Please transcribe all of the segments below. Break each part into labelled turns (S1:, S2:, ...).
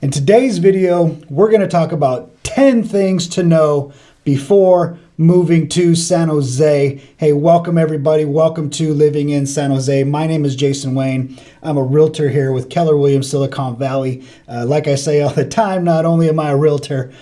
S1: In today's video, we're going to talk about 10 things to know before moving to San Jose. Hey, welcome everybody. Welcome to Living in San Jose. My name is Jason Wayne. I'm a realtor here with Keller Williams, Silicon Valley. Like I say all the time, not only am I a realtor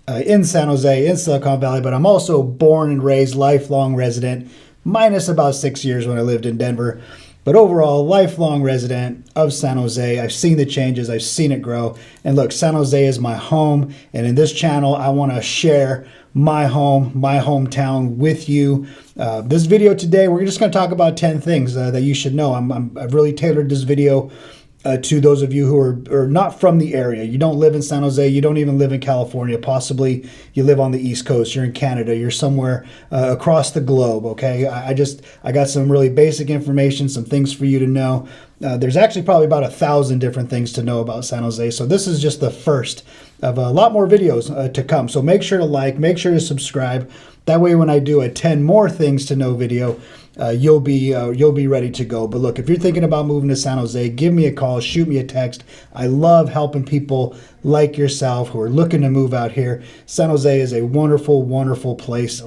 S1: in San Jose, in Silicon Valley, but I'm also born and raised, lifelong resident, minus about 6 years when I lived in Denver. But overall, lifelong resident of San Jose. I've seen the changes. I've seen it grow. And look, San Jose is my home. And in this channel, I want to share my home, my hometown with you. This video today, we're just going to talk about 10 things that you should know. I've really tailored this video to those of you who are not from the area. You don't live in San Jose. You don't even live in California. Possibly you live on the East Coast. You're in Canada. You're somewhere across the globe, okay? I got some really basic information, some things for you to know. There's actually probably about 1,000 different things to know about San Jose. So this is just the first of a lot more videos to come. So make sure to like, make sure to subscribe. That way when I do a 10 more things to know video, you'll be ready to go. But look, if you're thinking about moving to San Jose, give me a call, shoot me a text. I love helping people like yourself who are looking to move out here. San Jose is a wonderful, wonderful place.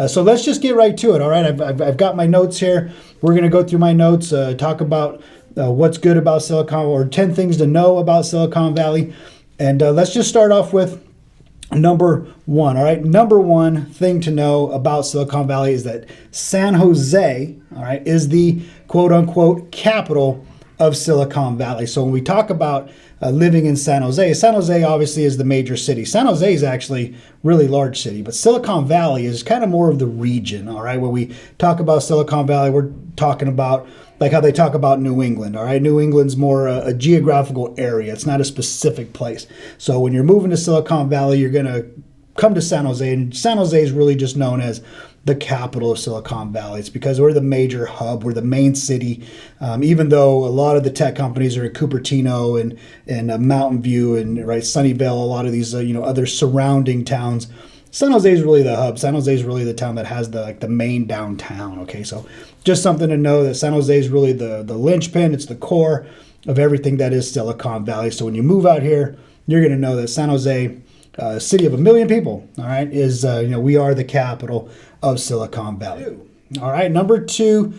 S1: So let's just get right to it. All right, I've got my notes here. We're going to go through my notes, talk about what's good about Silicon, or 10 things to know about Silicon Valley. And let's just start off with number one. All right, number one thing to know about Silicon Valley is that San Jose, all right, is the quote unquote capital of Silicon Valley. So when we talk about living in San Jose obviously is the major city. San Jose is actually a really large city, but Silicon Valley is kind of more of the region. All right, when we talk about Silicon Valley, we're talking about like how they talk about New England. All right, New England's more a geographical area. It's not a specific place. So when you're moving to Silicon Valley, you're going to come to San Jose, and San Jose is really just known as the capital of Silicon Valley. It's because we're the major hub, we're the main city. Even though a lot of the tech companies are in Cupertino and Mountain View and right Sunnyvale, a lot of these other surrounding towns, San Jose is really the hub. San Jose is really the town that has the main downtown. Okay, so just something to know that San Jose is really the linchpin. It's the core of everything that is Silicon Valley. So when you move out here, you're going to know that San Jose, a city of 1 million people, all right, is we are the capital of Silicon Valley. All right, number two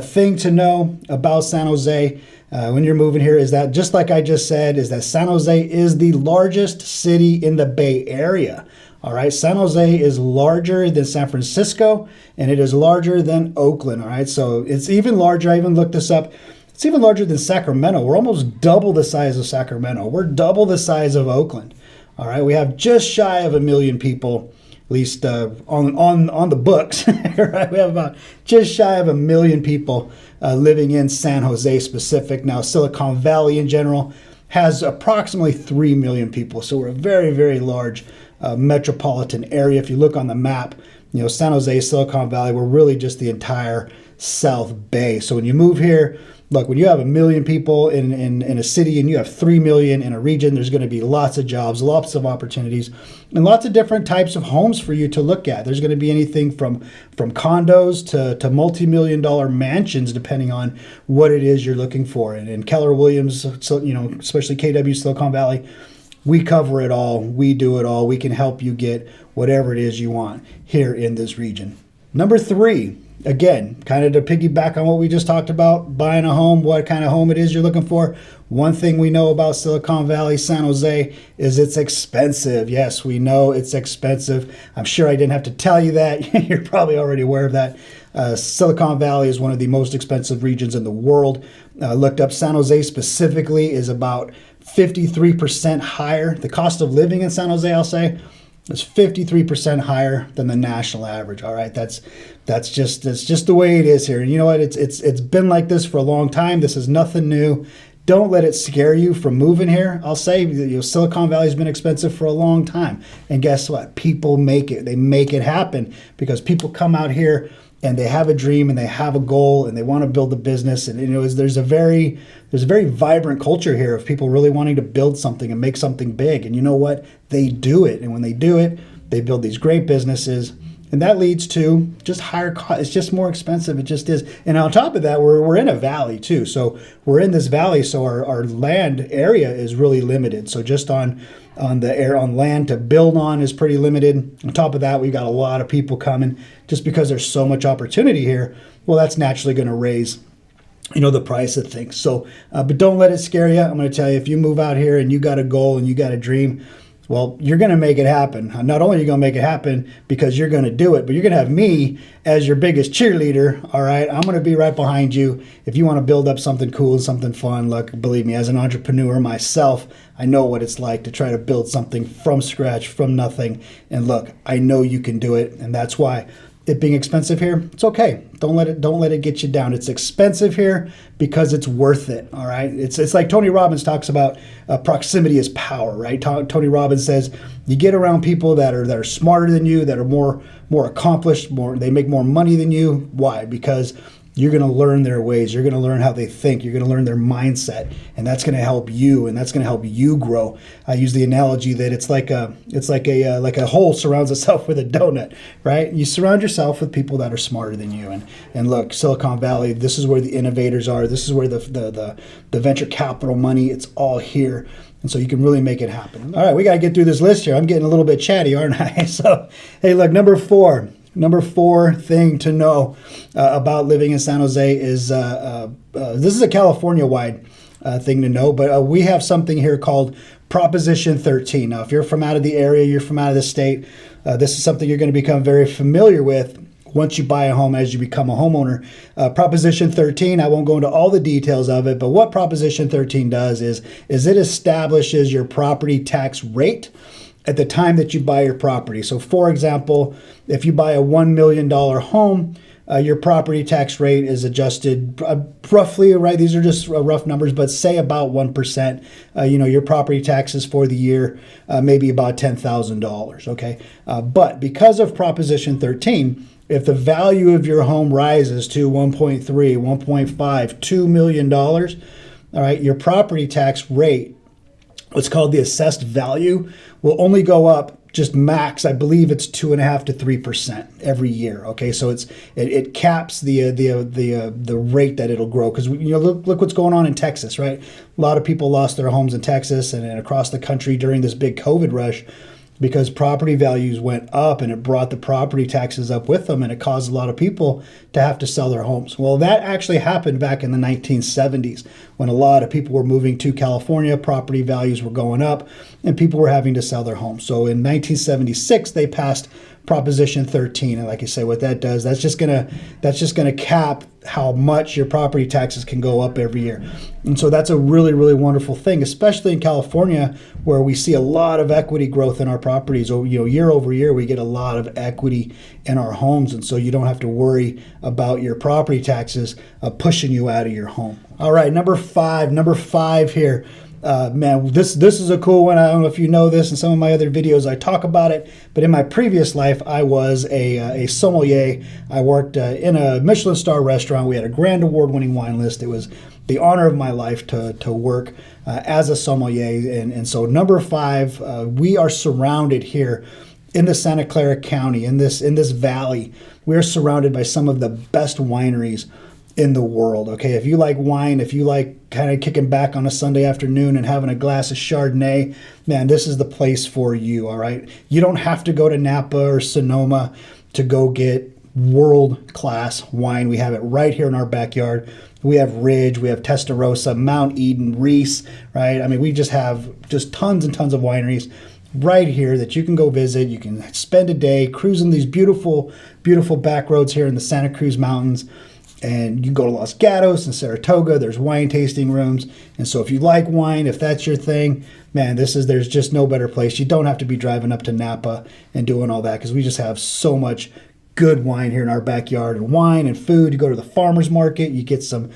S1: thing to know about San Jose when you're moving here is that, just like I just said, is that San Jose is the largest city in the Bay Area. All right, San Jose is larger than San Francisco, and it is larger than Oakland. All right, so it's even larger. I even looked this up. It's even larger than Sacramento. We're almost double the size of Sacramento. We're double the size of Oakland. All right, we have just shy of 1 million people, at least on the books. Right, we have about just shy of 1 million people living in San Jose specific. Now, Silicon Valley in general has approximately 3 million people, so we're a very, very large metropolitan area. If you look on the map, San Jose, Silicon Valley, we're really just the entire South Bay. So when you move here, look, when you have 1 million people in a city and you have 3 million in a region, there's going to be lots of jobs, lots of opportunities, and lots of different types of homes for you to look at. There's going to be anything from condos to multi-million-dollar mansions, depending on what it is you're looking for. And Keller Williams, especially KW Silicon Valley, we cover it all. We do it all. We can help you get whatever it is you want here in this region. Number three, again, kind of to piggyback on what we just talked about, buying a home, what kind of home it is you're looking for. One thing we know about Silicon Valley, San Jose, is it's expensive. Yes, we know it's expensive. I'm sure I didn't have to tell you that. You're probably already aware of that. Silicon Valley is one of the most expensive regions in the world. Looked up, San Jose specifically is about 53% higher. The cost of living in San Jose, I'll say, is 53% higher than the national average. All right, that's just the way it is here. And you know what? It's been like this for a long time. This is nothing new. Don't let it scare you from moving here. I'll say Silicon Valley has been expensive for a long time. And guess what? People make it. They make it happen because people come out here and they have a dream and they have a goal and they want to build a business. And there's a very vibrant culture here of people really wanting to build something and make something big. And you know what? They do it. And when they do it, they build these great businesses and that leads to just higher cost. It's just more expensive. It just is. And on top of that, we're in a valley too. So we're in this valley, so our land area is really limited. So just on land to build on is pretty limited. On top of that, we've got a lot of people coming just because there's so much opportunity here. Well, that's naturally going to raise the price of things. So, but don't let it scare you. I'm going to tell you, if you move out here and you got a goal and you got a dream, well, you're going to make it happen. Not only are you going to make it happen because you're going to do it, but you're going to have me as your biggest cheerleader. All right. I'm going to be right behind you. If you want to build up something cool and something fun, look, believe me, as an entrepreneur myself, I know what it's like to try to build something from scratch, from nothing. And look, I know you can do it. And that's why it being expensive here, it's okay. Don't let it get you down. It's expensive here because it's worth it. All right. It's like Tony Robbins talks about proximity is power, right? Tony Robbins says you get around people that are smarter than you, that are more accomplished, they make more money than you. Why? Because you're going to learn their ways. You're going to learn how they think. You're going to learn their mindset, and that's going to help you, and that's going to help you grow. I use the analogy that it's like a hole surrounds itself with a donut, right? You surround yourself with people that are smarter than you, and look, Silicon Valley. This is where the innovators are. This is where the venture capital money. It's all here. And so you can really make it happen. All right, we got to get through this list here. I'm getting a little bit chatty, aren't I? So, hey, look, number four thing to know about living in San Jose is this is a California-wide thing to know, but we have something here called Proposition 13. Now, if you're from out of the area, you're from out of the state, this is something you're going to become very familiar with once you buy a home, as you become a homeowner. Proposition 13, I won't go into all the details of it, but what Proposition 13 does is it establishes your property tax rate at the time that you buy your property. So for example, if you buy a $1 million home, your property tax rate is adjusted roughly, right? These are just rough numbers, but say about 1%. Your property taxes for the year, maybe about $10,000, okay? But because of Proposition 13, if the value of your home rises to 1.3, 1.5, $2 million, all right, your property tax rate, what's called the assessed value, will only go up just max. I believe it's 2.5% to 3% every year. Okay, so it caps the rate that it'll grow, because look what's going on in Texas, right? A lot of people lost their homes in Texas and across the country during this big COVID rush, because property values went up and it brought the property taxes up with them, and it caused a lot of people to have to sell their homes. Well, that actually happened back in the 1970s when a lot of people were moving to California, property values were going up, and people were having to sell their homes. So in 1976, they passed Proposition 13, and like I say, what that does, that's just gonna cap how much your property taxes can go up every year. And so that's a really, really wonderful thing, especially in California, where we see a lot of equity growth in our properties. Or year over year, we get a lot of equity in our homes, and so you don't have to worry about your property taxes pushing you out of your home. All right, number five here. Man, this is a cool one. I don't know if you know this. In some of my other videos, I talk about it. But in my previous life, I was a sommelier. I worked in a Michelin star restaurant. We had a grand award-winning wine list. It was the honor of my life to work as a sommelier. And so number five, we are surrounded here in the Santa Clara County, in this valley. We're surrounded by some of the best wineries in the world. Okay, if you like wine, if you like kind of kicking back on a Sunday afternoon and having a glass of Chardonnay, man, this is the place for you. All right, you don't have to go to Napa or Sonoma to go get world-class wine. We have it right here in our backyard. We have Ridge, we have Testarossa, Mount Eden, Reese, right? I mean, we just have tons and tons of wineries right here that you can go visit. You can spend a day cruising these beautiful, beautiful back roads here in the Santa Cruz Mountains. And you can go to Los Gatos and Saratoga. There's wine tasting rooms. And so if you like wine, if that's your thing, man, there's just no better place. You don't have to be driving up to Napa and doing all that, because we just have so much good wine here in our backyard. And wine and food, you go to the farmer's market, you get some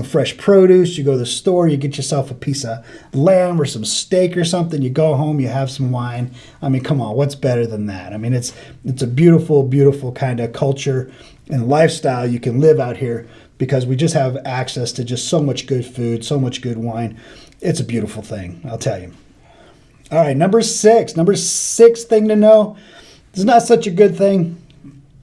S1: fresh produce, you go to the store, you get yourself a piece of lamb or some steak or something, you go home, you have some wine. I mean, come on, what's better than that? I mean, it's a beautiful, beautiful kind of culture and lifestyle you can live out here, because we just have access to just so much good food, so much good wine. It's a beautiful thing, I'll tell you. All right, number six thing to know. It's not such a good thing,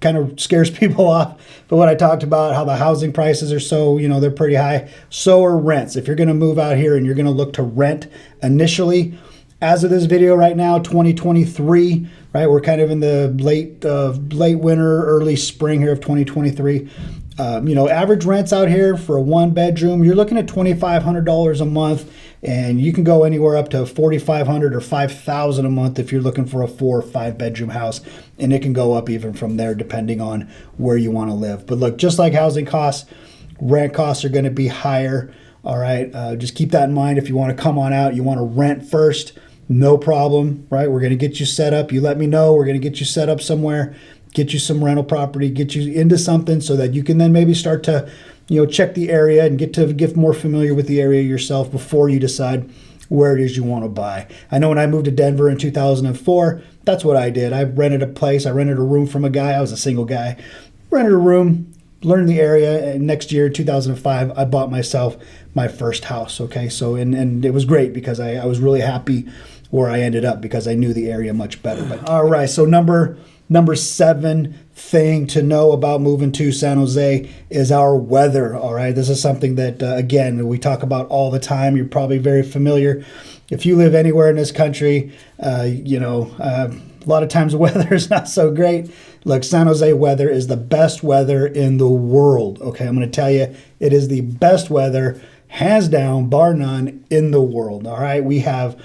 S1: kind of scares people off. But what I talked about, how the housing prices are so, they're pretty high. So are rents. If you're going to move out here and you're going to look to rent initially, as of this video right now, 2023, right? We're kind of in the late winter, early spring here of 2023. Average rents out here for a 1-bedroom, you're looking at $2,500 a month, and you can go anywhere up to $4,500 or $5,000 a month if you're looking for a 4 or 5-bedroom house, and it can go up even from there depending on where you want to live. But look, just like housing costs, rent costs are going to be higher. All right, just keep that in mind. If you want to come on out, you want to rent first, no problem, right? We're going to get you set up. You let me know. We're going to get you set up somewhere, get you some rental property, get you into something so that you can then maybe start to, check the area and get more familiar with the area yourself before you decide where it is you want to buy. I know when I moved to Denver in 2004, that's what I did. I rented a place. I rented a room from a guy. I was a single guy. Rented a room, learned the area, and next year, 2005, I bought myself my first house, okay? So, and it was great because I was really happy where I ended up because I knew the area much better. But all right, so number 7 thing to know about moving to San Jose is our weather, all right? This is something that, again, we talk about all the time. You're probably very familiar. If you live anywhere in this country, a lot of times the weather is not so great. Look, San Jose weather is the best weather in the world, okay? I'm going to tell you, it is the best weather, hands down, bar none, in the world, all right? We have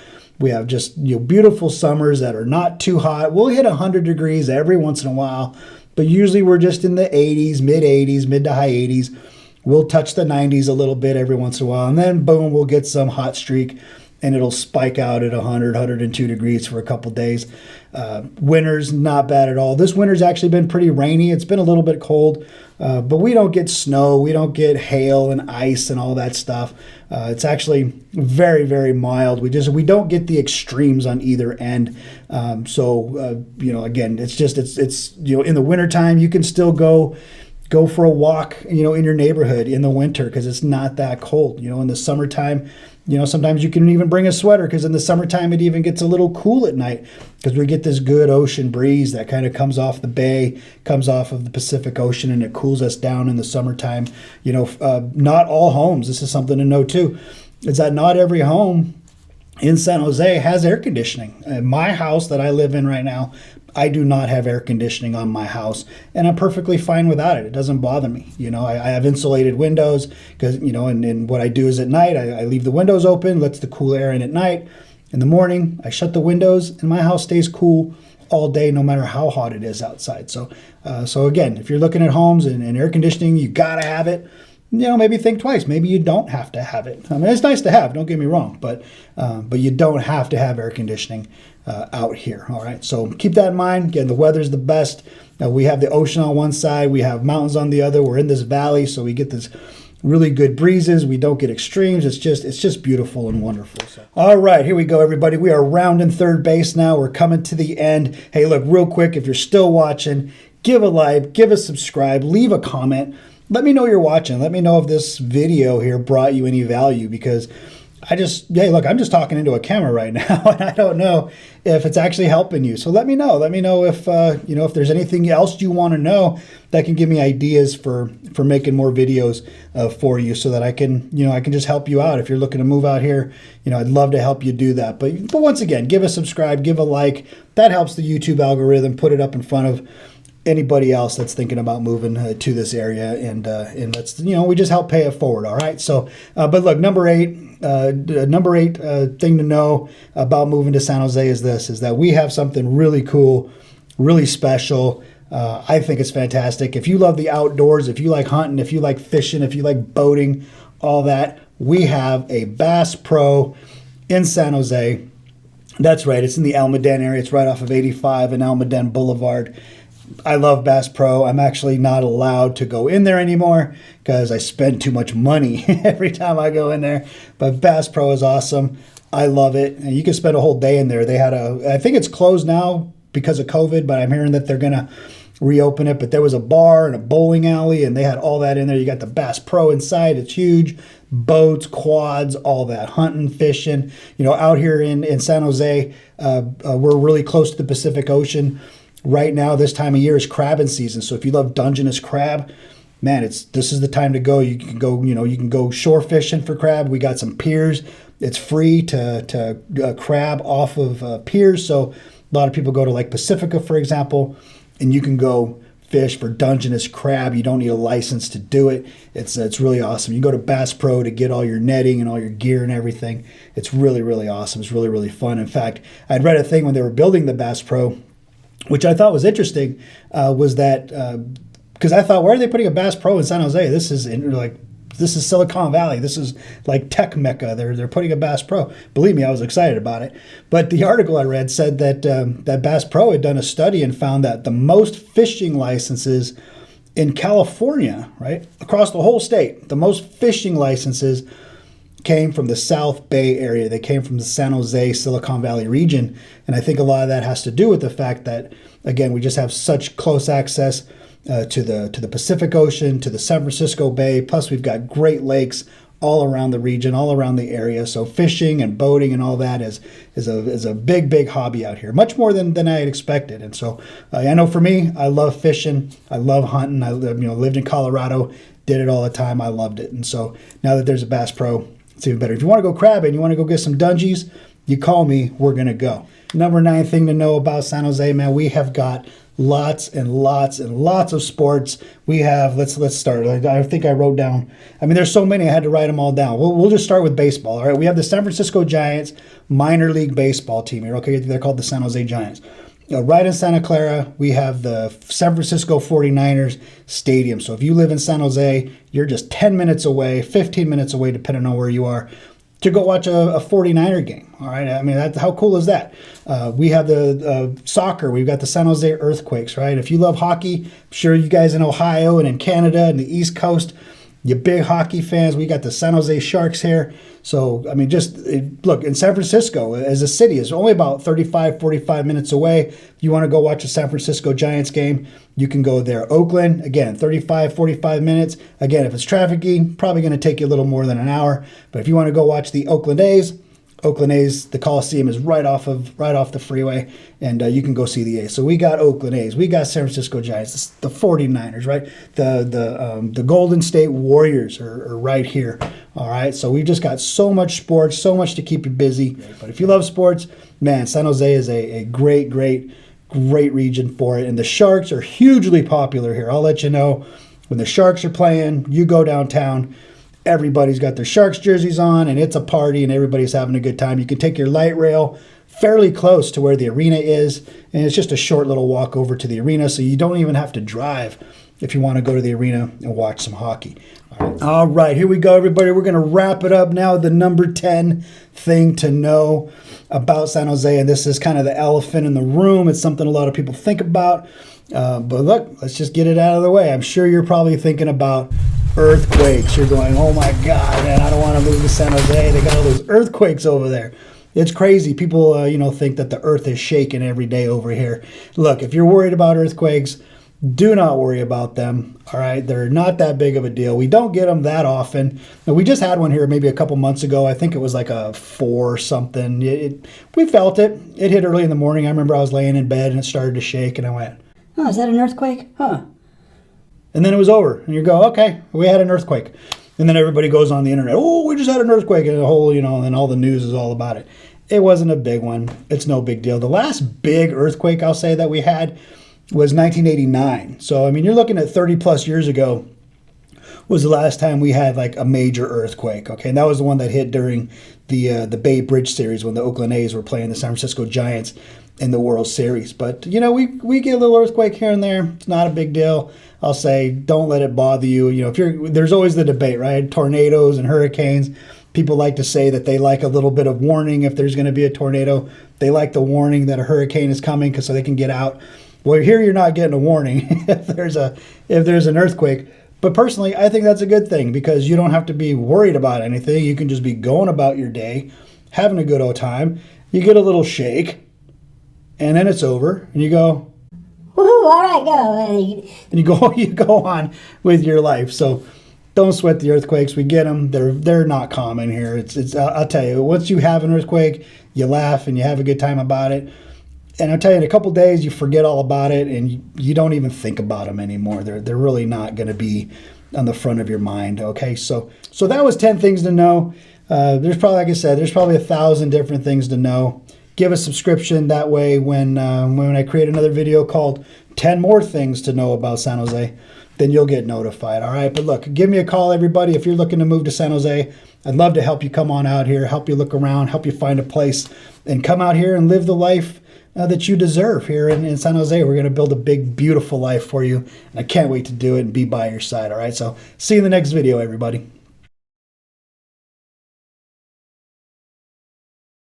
S1: just beautiful summers that are not too hot. We'll hit 100 degrees every once in a while, but usually we're just in the 80s, mid to high 80s. We'll touch the 90s a little bit every once in a while, and then boom, we'll get some hot streak, and it'll spike out at 100, 102 degrees for a couple days. Winter's not bad at all. This winter's actually been pretty rainy. It's been a little bit cold, but we don't get snow. We don't get hail and ice and all that stuff. It's actually very, very mild. We don't get the extremes on either end. Again, it's in the wintertime, you can still go for a walk, in your neighborhood in the winter because it's not that cold. In the summertime, sometimes you can even bring a sweater because in the summertime it even gets a little cool at night because we get this good ocean breeze that kind of comes off the bay, comes off of the Pacific Ocean, and it cools us down in the summertime. Not all homes, this is something to know too, is that not every home in San Jose has air conditioning. My house that I live in right now, I do not have air conditioning on my house, and I'm perfectly fine without it. It doesn't bother me. I have insulated windows because, and what I do is at night, I leave the windows open, lets the cool air in at night. In the morning, I shut the windows, and my house stays cool all day, no matter how hot it is outside. So again, if you're looking at homes and air conditioning, you got to have it. Maybe think twice. Maybe you don't have to have it. I mean, it's nice to have, don't get me wrong, but you don't have to have air conditioning out here. All right, so keep that in mind. Again, the weather's the best. We have the ocean on one side, we have mountains on the other. We're in this valley, so we get this really good breezes. We don't get extremes. It's just beautiful and wonderful. So, all right, here we go, everybody. We are rounding third base now. We're coming to the end. Hey, look, real quick, if you're still watching, give a like, give a subscribe, leave a comment. Let me know you're watching. Let me know if this video here brought you any value because I'm just talking into a camera right now, and I don't know if it's actually helping you. So let me know. Let me know if if there's anything else you want to know that can give me ideas for making more videos for you, so that I can just help you out if you're looking to move out here. I'd love to help you do that. But once again, give a subscribe, give a like. That helps the YouTube algorithm put it up in front of anybody else that's thinking about moving to this area, and that's we just help pay it forward. All right. So, but look, number eight thing to know about moving to San Jose is that we have something really cool, really special. I think it's fantastic. If you love the outdoors, if you like hunting, if you like fishing, if you like boating, all that, we have a Bass Pro in San Jose. That's right. It's in the Almaden area. It's right off of 85 and Almaden Boulevard. I love Bass Pro. I'm actually not allowed to go in there anymore because I spend too much money every time I go in there. But Bass Pro is awesome. I love it. And you can spend a whole day in there. I think it's closed now because of COVID, but I'm hearing that they're going to reopen it. But there was a bar and a bowling alley, and they had all that in there. You got the Bass Pro inside. It's huge. Boats, quads, all that. Hunting, fishing. Out here in San Jose, we're really close to the Pacific Ocean. right now, this time of year is crabbing season. So if you love Dungeness crab, man, this is the time to go. You can go, you can go shore fishing for crab. We got some piers. It's free to crab off of piers. So a lot of people go to Lake Pacifica, for example, and you can go fish for Dungeness crab. You don't need a license to do it. It's really awesome. You go to Bass Pro to get all your netting and all your gear and everything. It's really, really awesome. It's really, really fun. In fact, I'd read a thing when they were building the Bass Pro, which I thought was interesting, was that because I thought, why are they putting a Bass Pro in San Jose? This is Silicon Valley. This is like tech mecca. They're putting a Bass Pro. Believe me, I was excited about it. But the article I read said that that Bass Pro had done a study and found that the most fishing licenses in California, right, across the whole state, the most fishing licenses came from the South Bay area. They came from the San Jose, Silicon Valley region. And I think a lot of that has to do with the fact that, again, we just have such close access to the Pacific Ocean, to the San Francisco Bay. Plus, we've got great lakes all around the region, all around the area. So fishing and boating and all that is a big, big hobby out here, much more than I had expected. And so I know for me, I love fishing. I love hunting. I lived in Colorado, did it all the time. I loved it. And so now that there's a Bass Pro, it's even better. If you want to go crabbing, you want to go get some dungies, you call me, we're going to go. Number 9 thing to know about San Jose, man, we have got lots and lots and lots of sports. We have, let's start. I think I wrote down, there's so many, I had to write them all down. We'll just start with baseball, all right? We have the San Francisco Giants minor league baseball team here, okay? They're called the San Jose Giants. Right in Santa Clara, we have the San Francisco 49ers Stadium. So if you live in San Jose, you're just 10 minutes away, 15 minutes away, depending on where you are, to go watch a 49er game. All right. How cool is that? We have the soccer. We've got the San Jose Earthquakes, right? If you love hockey, I'm sure you guys in Ohio and in Canada and the East Coast, you big hockey fans, we got the San Jose Sharks here. So, look, in San Francisco, as a city, is only about 35, 45 minutes away. If you want to go watch a San Francisco Giants game, you can go there. Oakland, again, 35, 45 minutes. Again, if it's trafficy, probably going to take you a little more than an hour. But if you want to go watch the Oakland A's, the Coliseum is right off the freeway, and you can go see the A's. So we got Oakland A's, we got San Francisco Giants, the 49ers, right? The Golden State Warriors are right here. All right, so we've just got so much sports, so much to keep you busy. But if you love sports, man, San Jose is a great region for it. And the Sharks are hugely popular here. I'll let you know, when the Sharks are playing, you go downtown, everybody's got their Sharks jerseys on, and it's a party, and everybody's having a good time. You can take your light rail fairly close to where the arena is, and it's just a short little walk over to the arena, so you don't even have to drive if you want to go to the arena and watch some hockey. All right, here we go, everybody. We're going to wrap it up now. The number 10 thing to know about San Jose, and this is kind of the elephant in the room. It's something a lot of people think about, but look, let's just get it out of the way. I'm sure you're probably thinking about earthquakes. You're going, oh my God, man, I don't want to move to San Jose. They got all those earthquakes over there. It's crazy. People, think that the earth is shaking every day over here. Look, if you're worried about earthquakes, do not worry about them. All right, they're not that big of a deal. We don't get them that often. Now, we just had one here maybe a couple months ago. I think it was like a 4 or something. We felt it. It hit early in the morning. I remember I was laying in bed and it started to shake, and I went, "Oh, is that an earthquake? Huh?" And then it was over, and you go, "Okay, we had an earthquake." And then everybody goes on the internet, "Oh, we just had an earthquake," and the whole, and all the news is all about it. It wasn't a big one. It's no big deal. The last big earthquake, I'll say, that we had was 1989. So, you're looking at 30 plus years ago was the last time we had like a major earthquake. Okay, and that was the one that hit during the Bay Bridge series when the Oakland A's were playing the San Francisco Giants in the World Series. But, we get a little earthquake here and there. It's not a big deal. I'll say, don't let it bother you. There's always the debate, right? Tornadoes and hurricanes. People like to say that they like a little bit of warning if there's going to be a tornado. They like the warning that a hurricane is coming so they can get out. Well, here you're not getting a warning if there's an earthquake. But personally, I think that's a good thing because you don't have to be worried about anything. You can just be going about your day, having a good old time. You get a little shake, and then it's over, and you go, "Woohoo! All right, go!" And you go on with your life. So don't sweat the earthquakes. We get them. They're not common here. It's I'll tell you, once you have an earthquake, you laugh and you have a good time about it. And I'll tell you, in a couple days, you forget all about it, and you don't even think about them anymore. They're really not going to be on the front of your mind. Okay, so that was 10 things to know. There's probably, like I said, there's probably 1,000 different things to know. Give a subscription, that way when I create another video called 10 more things to know about San Jose, then you'll get notified. All right, but look, give me a call, everybody, if you're looking to move to San Jose. I'd love to help you come on out here, help you look around, help you find a place, and come out here and live the life that you deserve here in San Jose. We're going to build a big, beautiful life for you, and I can't wait to do it and be by your side. All right, so see you in the next video, everybody.